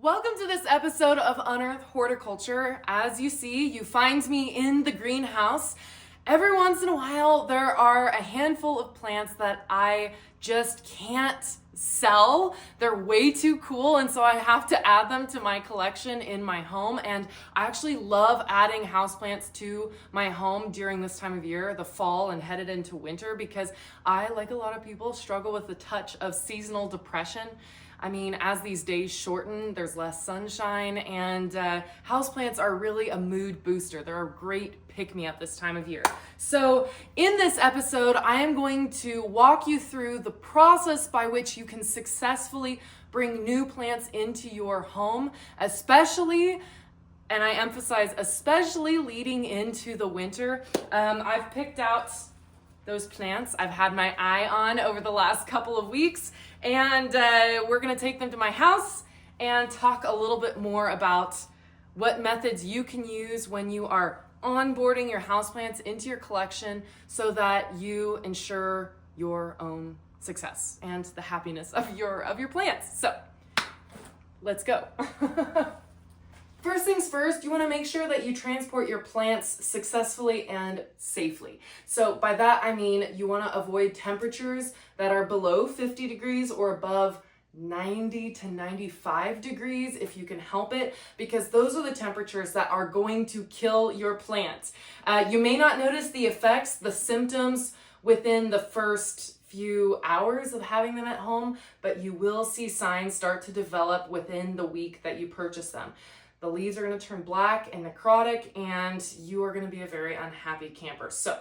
Welcome to this episode of Unearth Horticulture. As you see, you find me in the greenhouse. Every once in a while, there are a handful of plants that I just can't sell. They're way too cool, and so I have to add them to my collection in my home. And I actually love adding houseplants to my home during this time of year, the fall and headed into winter, because I, like a lot of people, struggle with the touch of seasonal depression. I mean, as these days shorten, there's less sunshine, and houseplants are really a mood booster. They're a great pick-me-up this time of year. So in this episode, I am going to walk you through the process by which you can successfully bring new plants into your home, especially, and I emphasize, especially leading into the winter. I've picked out those plants I've had my eye on over the last couple of weeks, and we're gonna take them to my house and talk a little bit more about what methods you can use when you are onboarding your houseplants into your collection so that you ensure your own success and the happiness of your plants. So let's go. First things first, you want to make sure that you transport your plants successfully and safely. So by that I mean you want to avoid temperatures that are below 50 degrees or above 90 to 95 degrees if you can help it, because those are the temperatures that are going to kill your plants. You may not notice the effects, the symptoms within the first few hours of having them at home, but you will see signs start to develop within the week that you purchase them. The leaves are going to turn black and necrotic, and you are going to be a very unhappy camper. So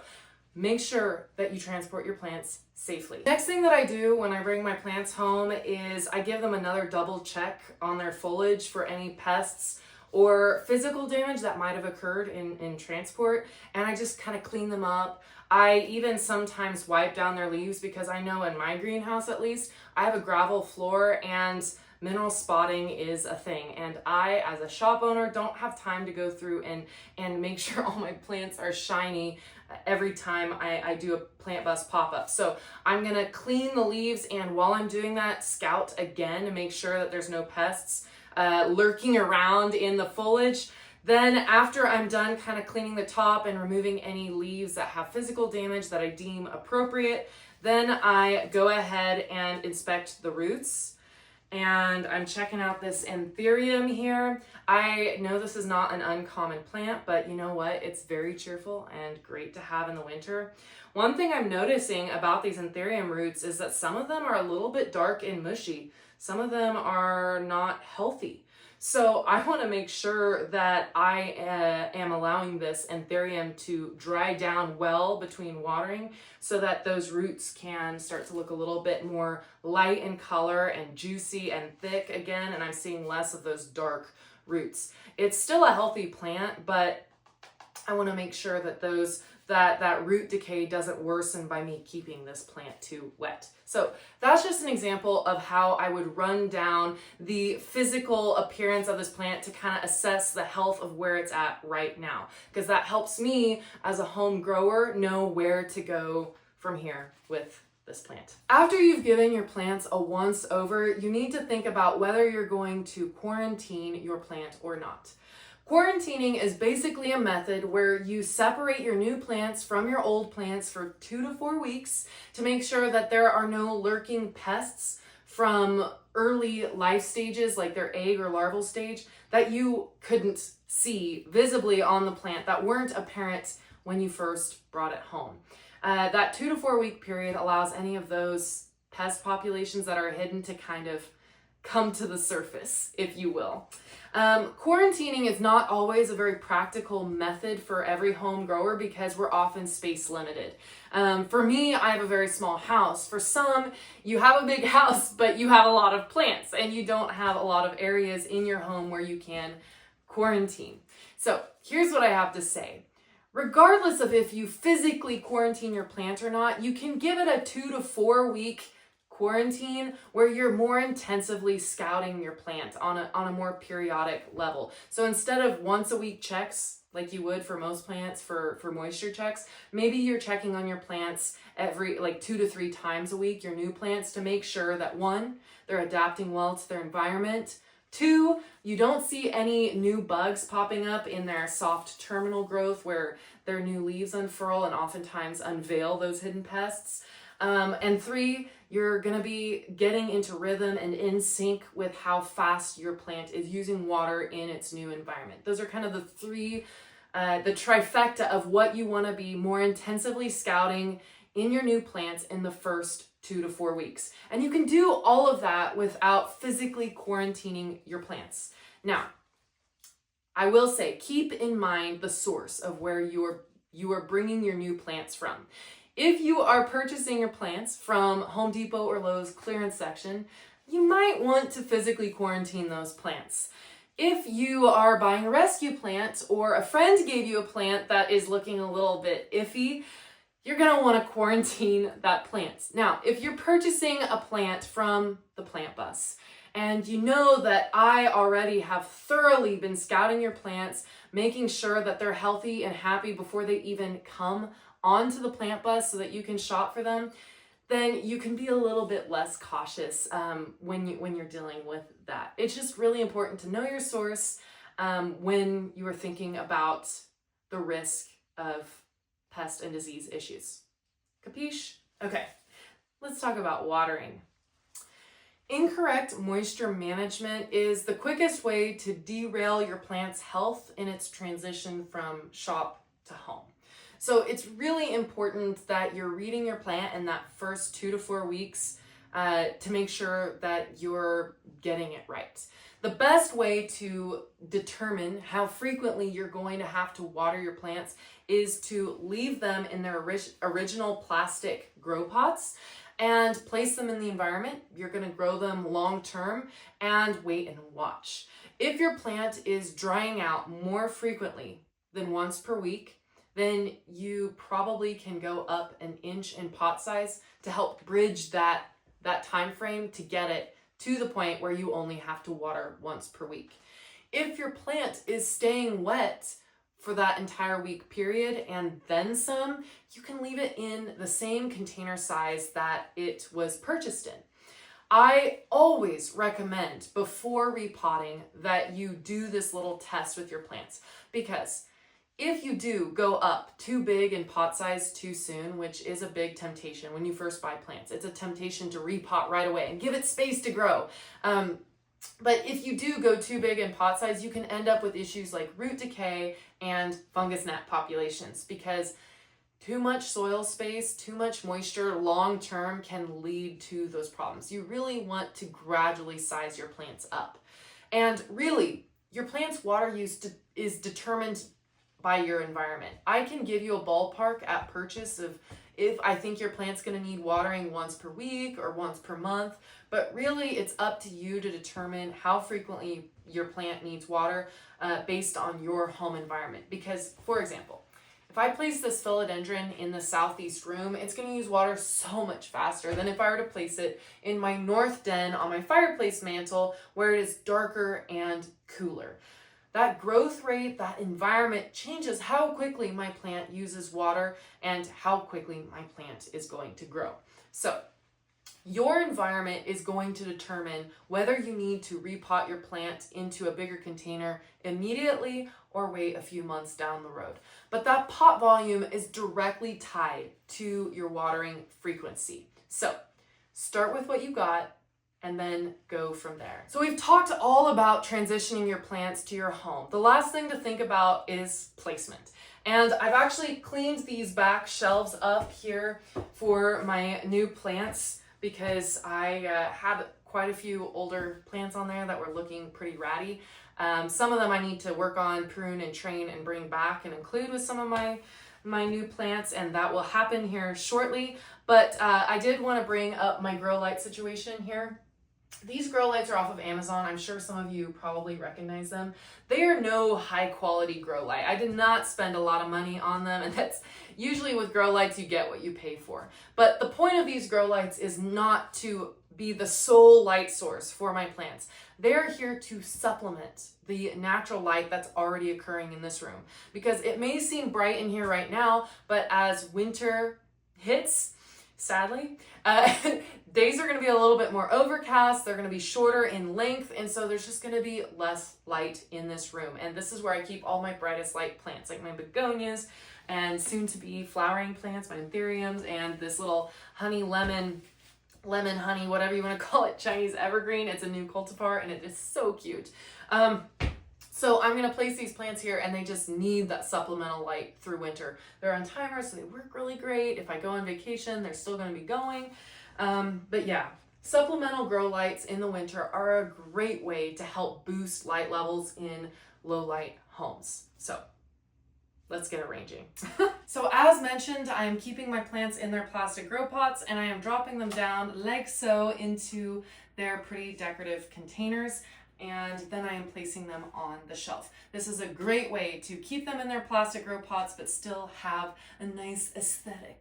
make sure that you transport your plants safely. Next thing that I do when I bring my plants home is I give them another double check on their foliage for any pests or physical damage that might have occurred in transport, and I just kind of clean them up. I even sometimes wipe down their leaves because I know in my greenhouse, at least, I have a gravel floor and mineral spotting is a thing, and I, as a shop owner, don't have time to go through and make sure all my plants are shiny every time I do a plant bust pop-up. So I'm gonna clean the leaves, and while I'm doing that, scout again to make sure that there's no pests lurking around in the foliage. Then after I'm done kind of cleaning the top and removing any leaves that have physical damage that I deem appropriate, then I go ahead and inspect the roots. And I'm checking out this Anthurium here. I know this is not an uncommon plant, but you know what? It's very cheerful and great to have in the winter. One thing I'm noticing about these Anthurium roots is that some of them are a little bit dark and mushy. Some of them are not healthy. So I want to make sure that I am allowing this Anthurium to dry down well between watering so that those roots can start to look a little bit more light in color and juicy and thick again, and I'm seeing less of those dark roots. It's still a healthy plant, but I want to make sure that that root decay doesn't worsen by me keeping this plant too wet. So that's just an example of how I would run down the physical appearance of this plant to kind of assess the health of where it's at right now, because that helps me as a home grower know where to go from here with this plant. After you've given your plants a once over, you need to think about whether you're going to quarantine your plant or not. Quarantining is basically a method where you separate your new plants from your old plants for 2 to 4 weeks to make sure that there are no lurking pests from early life stages, like their egg or larval stage, that you couldn't see visibly on the plant, that weren't apparent when you first brought it home. That 2 to 4 week period allows any of those pest populations that are hidden to kind of come to the surface, if you will. Quarantining is not always a very practical method for every home grower because we're often space limited. For me, I have a very small house. For some, you have a big house, but you have a lot of plants and you don't have a lot of areas in your home where you can quarantine. So here's what I have to say. Regardless of if you physically quarantine your plant or not, you can give it a 2 to 4 week quarantine where you're more intensively scouting your plant on a more periodic level. So instead of once a week checks like you would for most plants for moisture checks, maybe you're checking on your plants every 2 to 3 times a week, your new plants, to make sure that 1, they're adapting well to their environment, 2, you don't see any new bugs popping up in their soft terminal growth where their new leaves unfurl and oftentimes unveil those hidden pests. And 3, you're gonna be getting into rhythm and in sync with how fast your plant is using water in its new environment. Those are kind of the 3, the trifecta of what you wanna be more intensively scouting in your new plants in the first 2 to 4 weeks. And you can do all of that without physically quarantining your plants. Now, I will say, keep in mind the source of where you are bringing your new plants from. If you are purchasing your plants from Home Depot or Lowe's clearance section, you might want to physically quarantine those plants. If you are buying a rescue plant or a friend gave you a plant that is looking a little bit iffy, you're gonna wanna quarantine that plant. Now, if you're purchasing a plant from the plant bus and you know that I already have thoroughly been scouting your plants, making sure that they're healthy and happy before they even come onto the plant bus so that you can shop for them, then you can be a little bit less cautious when you're dealing with that. It's just really important to know your source when you are thinking about the risk of pest and disease issues. Capiche? Okay, let's talk about watering. Incorrect moisture management is the quickest way to derail your plant's health in its transition from shop to home. So it's really important that you're reading your plant in that first 2 to 4 weeks to make sure that you're getting it right. The best way to determine how frequently you're going to have to water your plants is to leave them in their original plastic grow pots and place them in the environment. You're going to grow them long term and wait and watch. If your plant is drying out more frequently than once per week, then you probably can go up an inch in pot size to help bridge that time frame to get it to the point where you only have to water once per week. If your plant is staying wet for that entire week period and then some, you can leave it in the same container size that it was purchased in. I always recommend before repotting that you do this little test with your plants, because if you do go up too big in pot size too soon, which is a big temptation when you first buy plants, it's a temptation to repot right away and give it space to grow. But if you do go too big in pot size, you can end up with issues like root decay and fungus gnat populations, because too much soil space, too much moisture long term can lead to those problems. You really want to gradually size your plants up. And really, your plant's water use is determined by your environment. I can give you a ballpark at purchase of if I think your plant's going to need watering once per week or once per month, but really it's up to you to determine how frequently your plant needs water based on your home environment. Because, for example, if I place this philodendron in the southeast room, it's going to use water so much faster than if I were to place it in my north den on my fireplace mantle where it is darker and cooler. That growth rate, that environment changes how quickly my plant uses water and how quickly my plant is going to grow. So your environment is going to determine whether you need to repot your plant into a bigger container immediately or wait a few months down the road. But that pot volume is directly tied to your watering frequency. So start with what you got and then go from there. So we've talked all about transitioning your plants to your home. The last thing to think about is placement. And I've actually cleaned these back shelves up here for my new plants because I had quite a few older plants on there that were looking pretty ratty. Some of them I need to work on, prune and train and bring back and include with some of my new plants, and that will happen here shortly. But I did want to bring up my grow light situation here. These grow lights are off of Amazon. I'm sure some of you probably recognize them. They are no high quality grow light. I did not spend a lot of money on them, and that's usually with grow lights, you get what you pay for. But the point of these grow lights is not to be the sole light source for my plants. They're here to supplement the natural light that's already occurring in this room. Because it may seem bright in here right now, but as winter hits, sadly, days are going to be a little bit more overcast. They're going to be shorter in length. And so there's just going to be less light in this room. And this is where I keep all my brightest light plants, like my begonias and soon to be flowering plants, my anthuriums, and this little lemon honey, whatever you want to call it, Chinese evergreen. It's a new cultivar and it is so cute. So I'm going to place these plants here, and they just need that supplemental light through winter. They're on timers, so they work really great. If I go on vacation, they're still going to be going. But yeah, supplemental grow lights in the winter are a great way to help boost light levels in low light homes. So let's get arranging. So as mentioned, I am keeping my plants in their plastic grow pots, and I am dropping them down like so into their pretty decorative containers. And then I am placing them on the shelf. This is a great way to keep them in their plastic grow pots, but still have a nice aesthetic.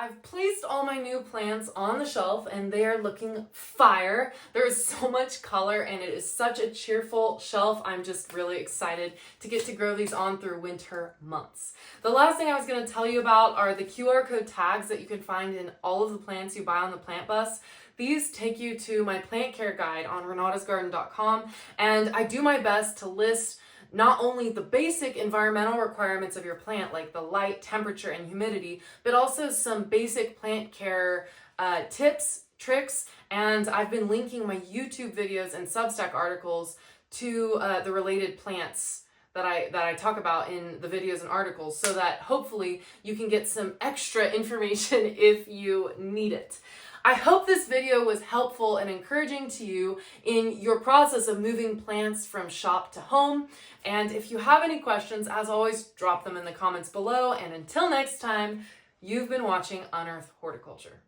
I've placed all my new plants on the shelf and they are looking fire. There is so much color and it is such a cheerful shelf. I'm just really excited to get to grow these on through winter months. The last thing I was going to tell you about are the QR code tags that you can find in all of the plants you buy on the plant bus. These take you to my plant care guide on renatasgarden.com, and I do my best to list not only the basic environmental requirements of your plant, like the light, temperature, and humidity, but also some basic plant care tips, tricks, and I've been linking my YouTube videos and Substack articles to the related plants that I talk about in the videos and articles, so that hopefully you can get some extra information if you need it. I hope this video was helpful and encouraging to you in your process of moving plants from shop to home. And if you have any questions, as always, drop them in the comments below. And until next time, you've been watching Unearth Horticulture.